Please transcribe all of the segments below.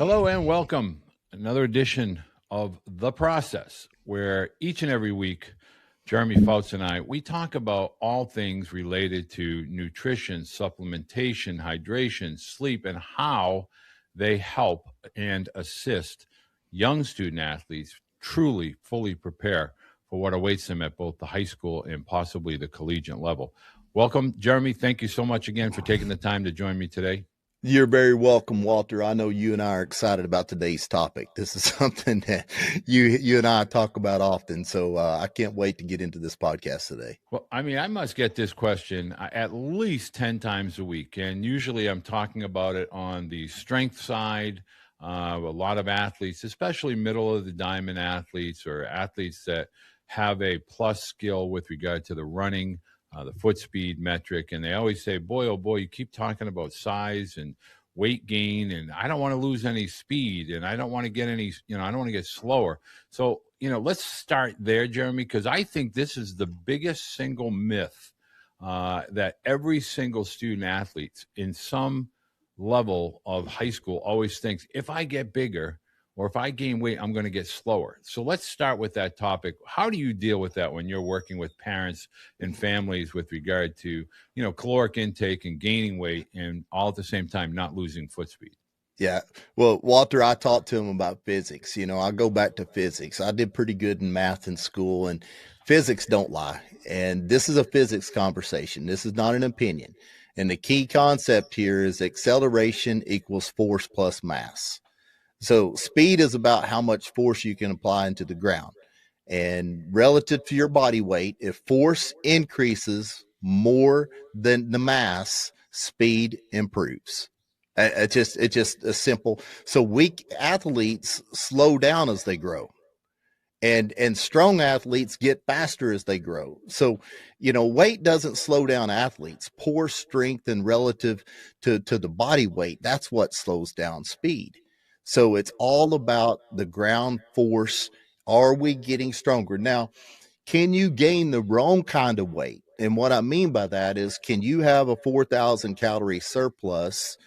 Hello and welcome. Another edition of The Process, where each and every week, Jeremy Fouts and I, we talk about all things related to nutrition, supplementation, hydration, sleep, and how they help and assist young student athletes truly fully prepare for what awaits them at both the high school and possibly the collegiate level. Welcome, Jeremy. Thank you so much again for taking the time to join me today. You're very welcome, Walter. I know you and I are excited about today's topic. This is something that you and I talk about often, so I can't wait to get into this podcast today. Well, I mean, I must get this question at least 10 times a week, and usually I'm talking about it on the strength side. A lot of athletes, especially middle of the diamond athletes or athletes that have a plus skill with regard to the running, the foot speed metric, and they always say, boy, oh boy, you keep talking about size and weight gain, and I don't want to lose any speed, and I don't want to get any, I don't want to get slower. So, let's start there, Jeremy, because I think this is the biggest single myth that every single student athlete in some level of high school always thinks, if I get bigger, or if I gain weight, I'm going to get slower. So let's start with that topic. How do you deal with that when you're working with parents and families with regard to, caloric intake and gaining weight and all at the same time not losing foot speed? Yeah. Well, Walter, I talked to him about physics. I go back to physics. I did pretty good in math in school, and physics don't lie. And this is a physics conversation. This is not an opinion. And the key concept here is acceleration equals force plus mass. So speed is about how much force you can apply into the ground. And relative to your body weight, if force increases more than the mass, speed improves. It's just a simple. So weak athletes slow down as they grow. And strong athletes get faster as they grow. So, weight doesn't slow down athletes. Poor strength and relative to the body weight, that's what slows down speed. So it's all about the ground force. Are we getting stronger? Now, can you gain the wrong kind of weight? And what I mean by that is, can you have a 4,000 calorie surplus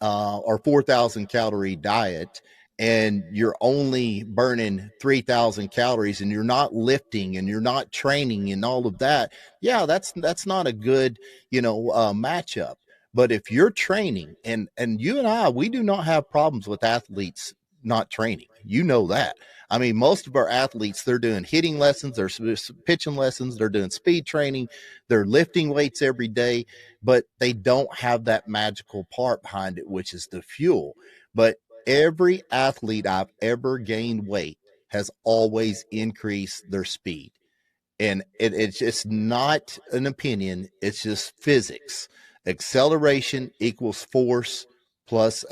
or 4,000 calorie diet, and you're only burning 3,000 calories and you're not lifting and you're not training and all of that? Yeah, that's not a good, matchup. But if you're training, and you and I, we do not have problems with athletes not training. You know that. I mean, most of our athletes, they're doing hitting lessons, they're pitching lessons, they're doing speed training, they're lifting weights every day, but they don't have that magical part behind it, which is the fuel. But every athlete I've ever gained weight has always increased their speed. And it's just not an opinion. It's just physics. Acceleration equals force plus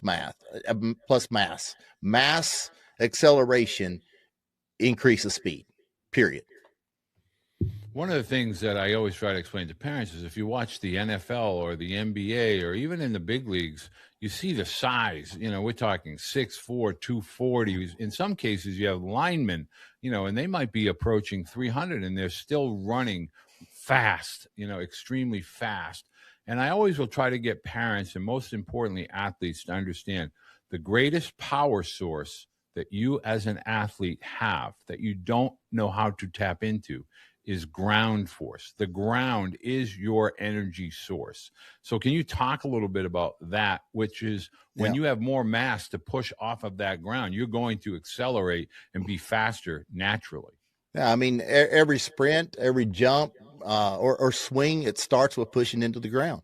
mass. Mass acceleration increases speed, period. One of the things that I always try to explain to parents is if you watch the NFL or the NBA or even in the big leagues, you see the size. We're talking 6'4", 240. In some cases, you have linemen, and they might be approaching 300 and they're still running fast, extremely fast. And I always will try to get parents and most importantly, athletes to understand the greatest power source that you as an athlete have that you don't know how to tap into is ground force. The ground is your energy source. So can you talk a little bit about that, which is when you have more mass to push off of that ground, you're going to accelerate and be faster naturally. Yeah, I mean, every sprint, every jump or swing, it starts with pushing into the ground.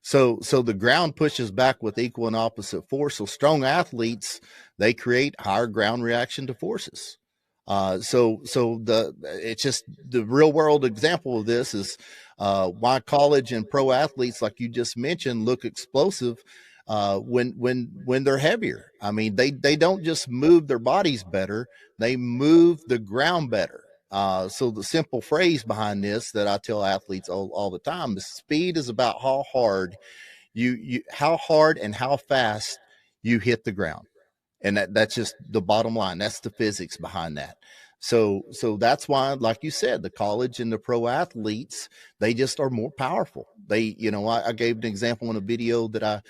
So the ground pushes back with equal and opposite force. So strong athletes, they create higher ground reaction to forces. It's just the real world example of this is why college and pro athletes, like you just mentioned, look explosive when they're heavier. I mean, they don't just move their bodies better, they move the ground better. So the simple phrase behind this that I tell athletes all the time is speed is about how hard how hard and how fast you hit the ground. And that's just the bottom line. That's the physics behind that. So that's why, like you said, the college and the pro athletes, they just are more powerful. They, I gave an example in a video that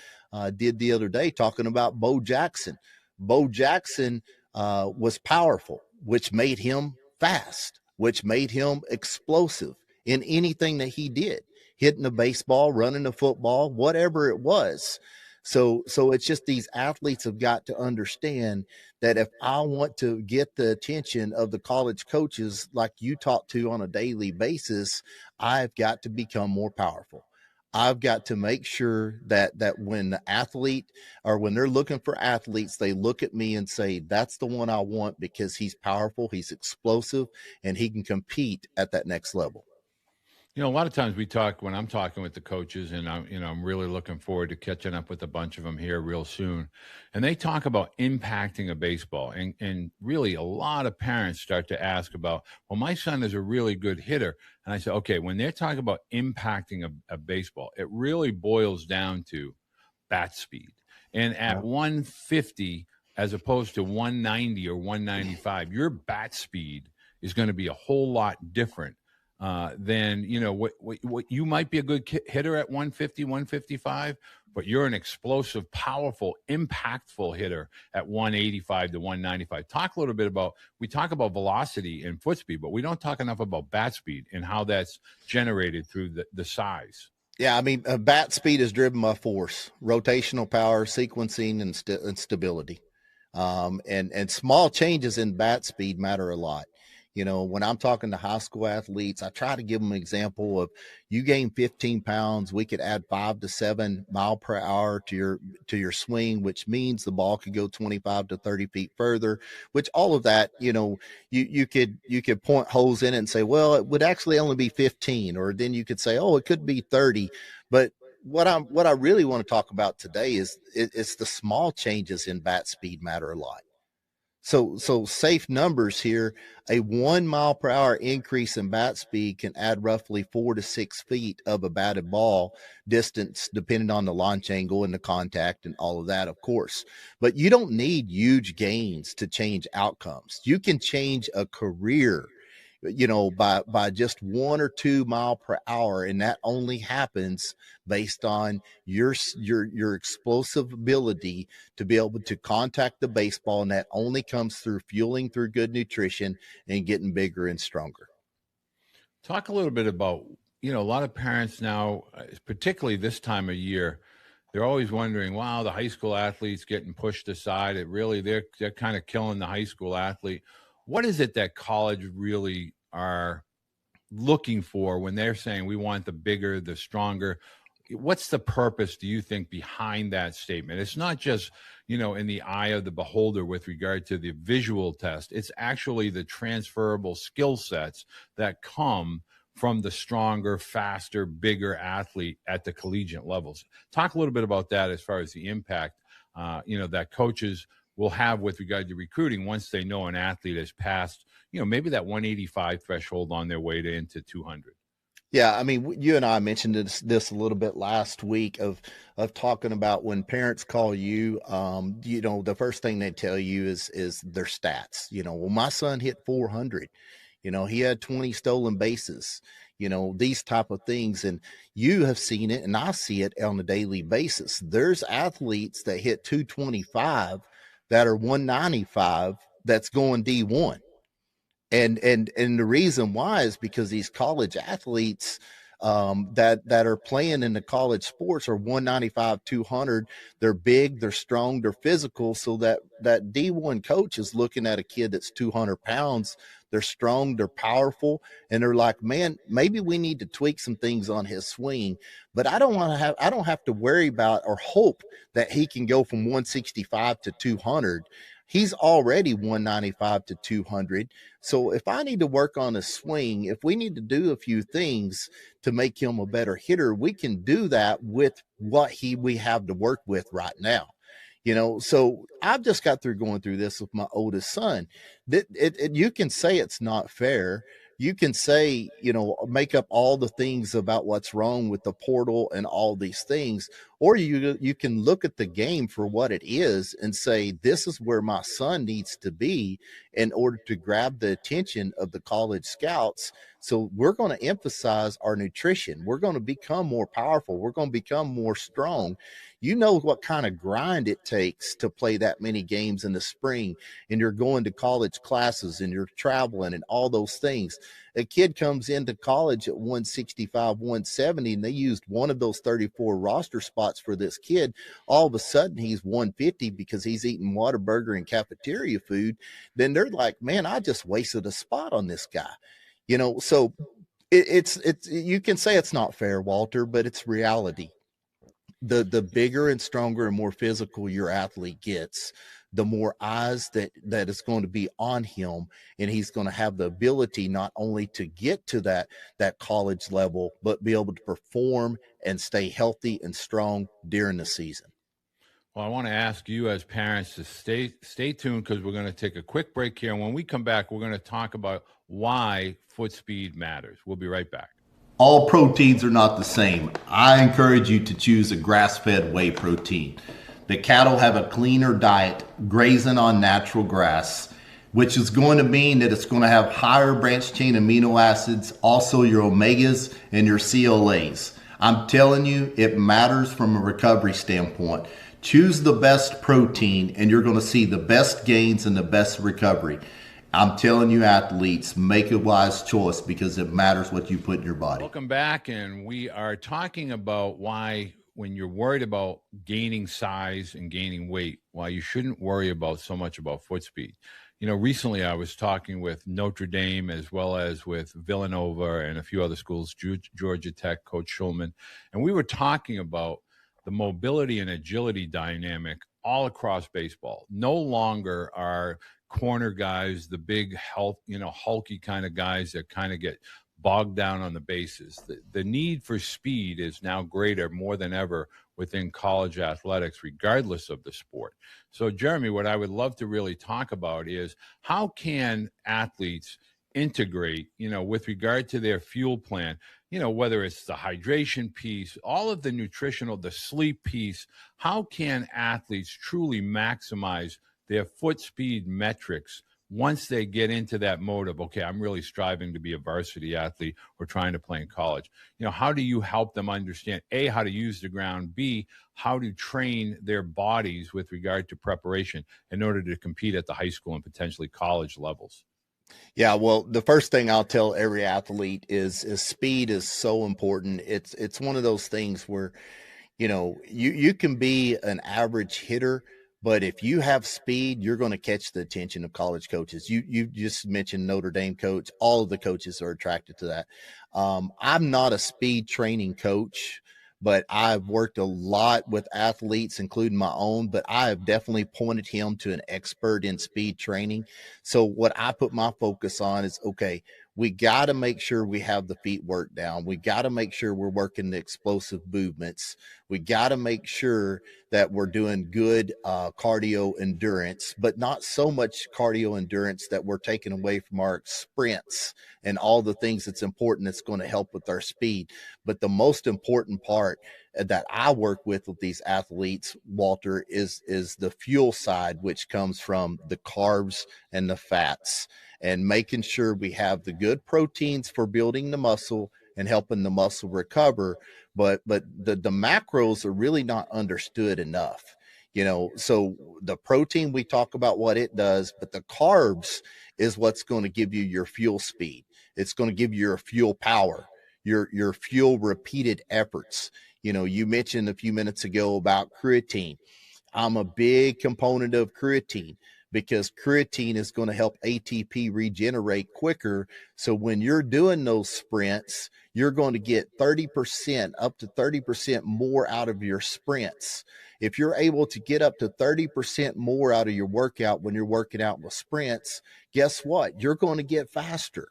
did the other day talking about Bo Jackson. Bo Jackson was powerful, which made him fast, which made him explosive in anything that he did, hitting a baseball, running a football, whatever it was. So it's just these athletes have got to understand that if I want to get the attention of the college coaches like you talk to on a daily basis, I've got to become more powerful. I've got to make sure that when the athlete or when they're looking for athletes, they look at me and say, that's the one I want because he's powerful, he's explosive, and he can compete at that next level. You know, a lot of times we talk when I'm talking with the coaches, and I'm really looking forward to catching up with a bunch of them here real soon. And they talk about impacting a baseball, and really a lot of parents start to ask about, well, my son is a really good hitter, and I say, okay, when they're talking about impacting a baseball, it really boils down to bat speed. And at 150 as opposed to 190 or 195, your bat speed is going to be a whole lot different then what you might be a good hitter at 150, 155, but you're an explosive, powerful, impactful hitter at 185 to 195. Talk a little bit about, we talk about velocity and foot speed, but we don't talk enough about bat speed and how that's generated through the size. Yeah, I mean, bat speed is driven by force, rotational power, sequencing, and stability. And small changes in bat speed matter a lot. You know, when I'm talking to high school athletes, I try to give them an example of you gain 15 pounds, we could add 5 to 7 mile per hour to your swing, which means the ball could go 25 to 30 feet further, which all of that, you could point holes in it and say, well, it would actually only be 15, or then you could say, oh, it could be 30. But what I really want to talk about today is it's the small changes in bat speed matter a lot. So safe numbers here, a 1 mile per hour increase in bat speed can add roughly 4 to 6 feet of a batted ball distance, depending on the launch angle and the contact and all of that, of course. But you don't need huge gains to change outcomes. You can change a career by just 1 or 2 mile per hour. And that only happens based on your explosive ability to be able to contact the baseball. And that only comes through fueling through good nutrition and getting bigger and stronger. Talk a little bit about, a lot of parents now, particularly this time of year, they're always wondering, wow, the high school athletes getting pushed aside. They're kind of killing the high school athlete. What is it that college really are looking for when they're saying we want the bigger, the stronger? What's the purpose, do you think, behind that statement? It's not just, in the eye of the beholder with regard to the visual test. It's actually the transferable skill sets that come from the stronger, faster, bigger athlete at the collegiate levels. Talk a little bit about that as far as the impact, that coaches will have with regard to recruiting once they know an athlete has passed, maybe that 185 threshold on their way into 200. Yeah, I mean, you and I mentioned this a little bit last week of talking about when parents call you, the first thing they tell you is their stats. Well, my son hit 400. He had 20 stolen bases. These type of things, and you have seen it, and I see it on a daily basis. There's athletes that hit 225 that are 195 that's going D1. And the reason why is because these college athletes that are playing in the college sports are 195, 200. They're big, they're strong, they're physical. So that D1 coach is looking at a kid that's 200 pounds. They're strong, they're powerful, and they're like, man, maybe we need to tweak some things on his swing. But I don't have to worry about or hope that he can go from 165 to 200. He's already 195 to 200. So if I need to work on a swing, if we need to do a few things to make him a better hitter, we can do that with what we have to work with right now. So I've just got through going through this with my oldest son. You can say it's not fair. You can say, make up all the things about what's wrong with the portal and all these things, or you can look at the game for what it is and say, this is where my son needs to be in order to grab the attention of the college scouts. So we're going to emphasize our nutrition. We're going to become more powerful. We're going to become more strong. You know what kind of grind it takes to play that many games in the spring, and you're going to college classes and you're traveling and all those things. A kid comes into college at 165, 170, and they used one of those 34 roster spots for this kid. All of a sudden, he's 150 because he's eating Whataburger and cafeteria food. Then they're like, man, I just wasted a spot on this guy. So it's you can say it's not fair, Walter, but it's reality. The bigger and stronger and more physical your athlete gets, the more eyes that is going to be on him, and he's going to have the ability not only to get to that college level, but be able to perform and stay healthy and strong during the season. Well, I want to ask you as parents to stay tuned, because we're going to take a quick break here. And when we come back, we're going to talk about why foot speed matters. We'll be right back. All proteins are not the same. I encourage you to choose a grass-fed whey protein. The cattle have a cleaner diet, grazing on natural grass, which is going to mean that it's going to have higher branched chain amino acids, also your omegas and your CLAs. I'm telling you, it matters from a recovery standpoint. Choose the best protein and you're going to see the best gains and the best recovery. I'm telling you, athletes, make a wise choice, because it matters what you put in your body. Welcome back. And we are talking about why, when you're worried about gaining size and gaining weight, why you shouldn't worry about so much about foot speed. Recently I was talking with Notre Dame as well as with Villanova and a few other schools, Georgia Tech, Coach Schulman, and we were talking about the mobility and agility dynamic all across baseball. No longer are corner guys the big hulky kind of guys that kind of get bogged down on the bases. The need for speed is now greater, more than ever, within college athletics, regardless of the sport. So, Jeremy, what I would love to really talk about is how can athletes integrate, with regard to their fuel plan, whether it's the hydration piece, all of the nutritional, the sleep piece, how can athletes truly maximize their foot speed metrics once they get into that mode of, okay, I'm really striving to be a varsity athlete or trying to play in college? How do you help them understand, A, how to use the ground, B, how to train their bodies with regard to preparation in order to compete at the high school and potentially college levels? Yeah, well, the first thing I'll tell every athlete is speed is so important. It's one of those things where, you can be an average hitter, but if you have speed, you're going to catch the attention of college coaches. You just mentioned Notre Dame coach. All of the coaches are attracted to that. I'm not a speed training coach, but I've worked a lot with athletes, including my own, but I have definitely pointed him to an expert in speed training. So what I put my focus on is, okay, we got to make sure we have the feet work down. We got to make sure we're working the explosive movements. We got to make sure that we're doing good cardio endurance, but not so much cardio endurance that we're taking away from our sprints and all the things that's important that's going to help with our speed. But the most important part that I work with these athletes, Walter, is the fuel side, which comes from the carbs and the fats, and making sure we have the good proteins for building the muscle and helping the muscle recover. But the macros are really not understood enough. So the protein, we talk about what it does, but the carbs is what's going to give you your fuel speed. It's going to give you your fuel power, your fuel repeated efforts. You mentioned a few minutes ago about creatine. I'm a big component of creatine because creatine is going to help ATP regenerate quicker. So when you're doing those sprints, you're going to get 30%, up to 30% more out of your sprints. If you're able to get up to 30% more out of your workout when you're working out with sprints, guess what? You're going to get faster.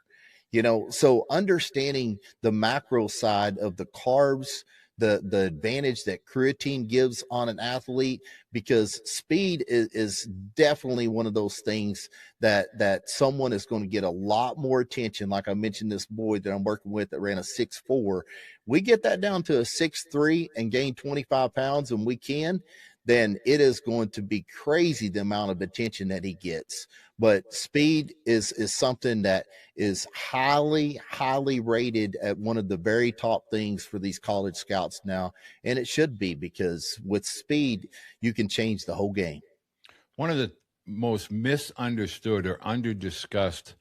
So understanding the macro side of the carbs, the advantage that creatine gives on an athlete, because speed is definitely one of those things that someone is going to get a lot more attention. Like I mentioned, this boy that I'm working with that ran a 6'4", we get that down to a 6'3" and gain 25 pounds, and we can. then it is going to be crazy the amount of attention that he gets. But speed is something that is highly, highly rated at one of the very top things for these college scouts now. And it should be, because with speed, you can change the whole game. One of the most misunderstood or under-discussed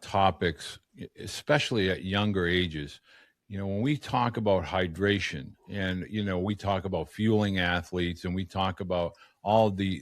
topics, especially at younger ages, when we talk about hydration, and we talk about fueling athletes, and we talk about all the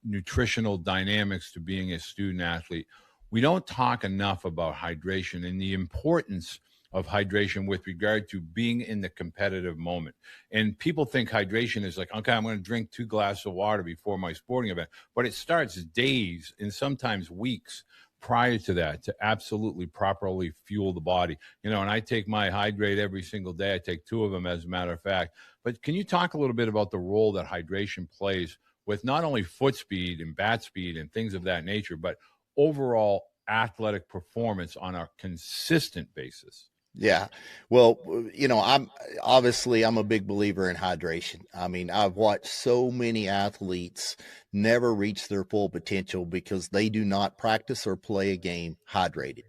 nutritional dynamics to being a student athlete, we don't talk enough about hydration and the importance of hydration with regard to being in the competitive moment. And people think hydration is like, okay, I'm going to drink 2 glasses of water before my sporting event, but it starts days and sometimes weeks prior to that to absolutely properly fuel the body. And I take my hydrate every single day. I take 2 of them, as a matter of fact. But can you talk a little bit about the role that hydration plays with not only foot speed and bat speed and things of that nature, but overall athletic performance on a consistent basis? Yeah. Well, I'm a big believer in hydration. I mean, I've watched so many athletes never reach their full potential because they do not practice or play a game hydrated.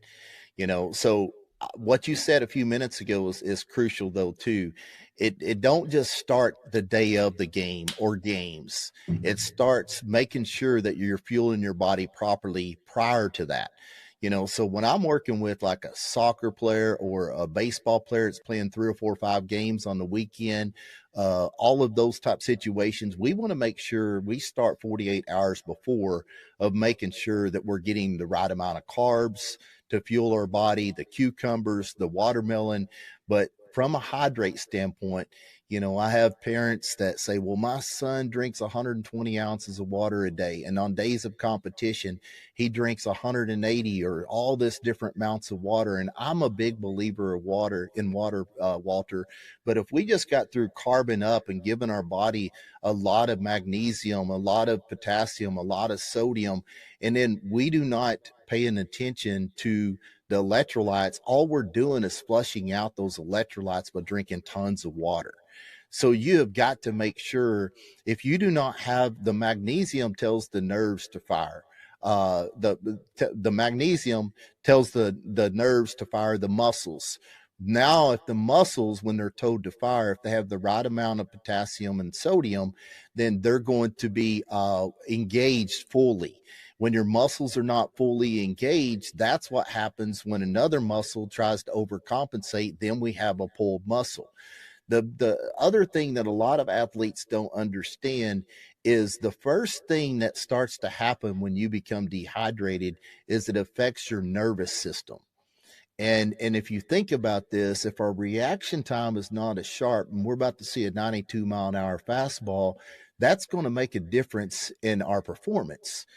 So what you said a few minutes ago is crucial, though, too. It don't just start the day of the game or games. It starts making sure that you're fueling your body properly prior to that. So when I'm working with like a soccer player or a baseball player that's playing 3 or 4 or 5 games on the weekend, all of those type situations, we want to make sure we start 48 hours before of making sure that we're getting the right amount of carbs to fuel our body, the cucumbers, the watermelon. But from a hydrate standpoint, I have parents that say, well, my son drinks 120 ounces of water a day. And on days of competition, he drinks 180 or all this different amounts of water. And I'm a big believer of water, Walter. But if we just got through carbon up and giving our body a lot of magnesium, a lot of potassium, a lot of sodium, and then we do not pay an attention to the electrolytes, all we're doing is flushing out those electrolytes by drinking tons of water. So you have got to make sure, if you do not have, the magnesium tells the nerves to fire. The magnesium tells the nerves to fire the muscles. Now, if the muscles, when they're told to fire, if they have the right amount of potassium and sodium, then they're going to be engaged fully. When your muscles are not fully engaged, that's what happens when another muscle tries to overcompensate. Then we have a pulled muscle. The other thing that a lot of athletes don't understand is the first thing that starts to happen when you become dehydrated is it affects your nervous system. And if you think about this, if our reaction time is not as sharp, and we're about to see a 92-mile-an-hour fastball, that's going to make a difference in our performance.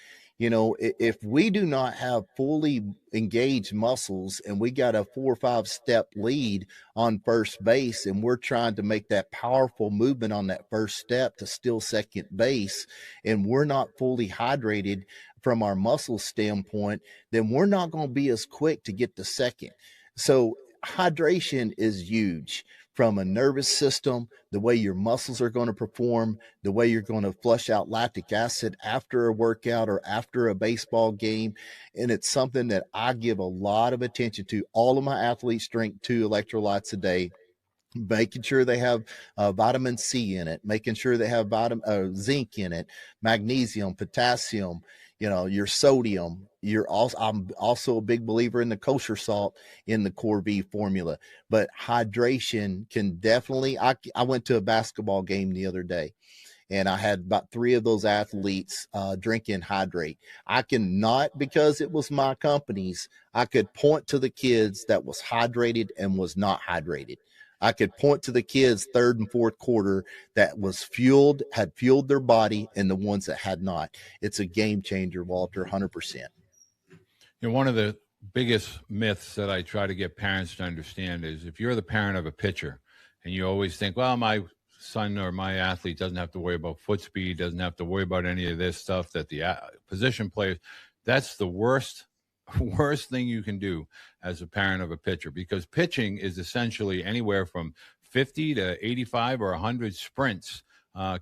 If we do not have fully engaged muscles and we got a 4 or 5 step lead on first base, and we're trying to make that powerful movement on that first step to steal second base, and we're not fully hydrated from our muscle standpoint, then we're not going to be as quick to get to second. So hydration is huge. From a nervous system, the way your muscles are going to perform, the way you're going to flush out lactic acid after a workout or after a baseball game. And it's something that I give a lot of attention to. All of my athletes drink 2 electrolytes a day, making sure they have vitamin C in it, making sure they have zinc in it, magnesium, potassium, your sodium. I'm also a big believer in the kosher salt in the Core V formula. But hydration can definitely, I went to a basketball game the other day, and I had about 3 of those athletes drinking hydrate. I cannot, because it was my company's, I could point to the kids that was hydrated and was not hydrated. I could point to the kids third and fourth quarter that was had fueled their body, and the ones that had not. It's a game changer, Walter, 100%. One of the biggest myths that I try to get parents to understand is, if you're the parent of a pitcher and you always think, well, my son or my athlete doesn't have to worry about foot speed, doesn't have to worry about any of this stuff that the position players, that's the worst thing you can do as a parent of a pitcher, because pitching is essentially anywhere from 50 to 85 or 100 sprints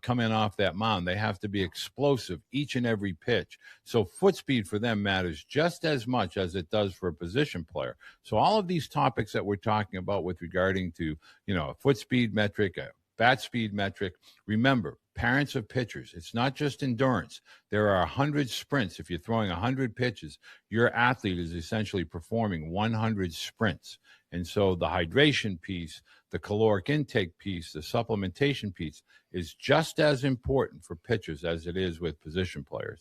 coming off that mound. They have to be explosive each and every pitch. So foot speed for them matters just as much as it does for a position player. So all of these topics that we're talking about with regarding to, a foot speed metric, a bat speed metric, remember, parents of pitchers, it's not just endurance. There are 100 sprints. If you're throwing 100 pitches, your athlete is essentially performing 100 sprints. And so the hydration piece, the caloric intake piece, the supplementation piece is just as important for pitchers as it is with position players.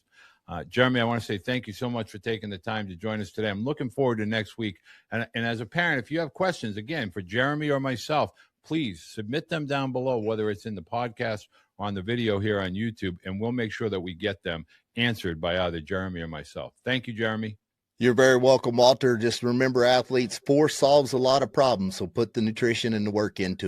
Jeremy, I want to say thank you so much for taking the time to join us today. I'm looking forward to next week. And as a parent, if you have questions, again, for Jeremy or myself, please submit them down below, whether it's in the podcast or on the video here on YouTube, and we'll make sure that we get them answered by either Jeremy or myself. Thank you, Jeremy. You're very welcome, Walter. Just remember, athletes, force solves a lot of problems, so put the nutrition and the work into it.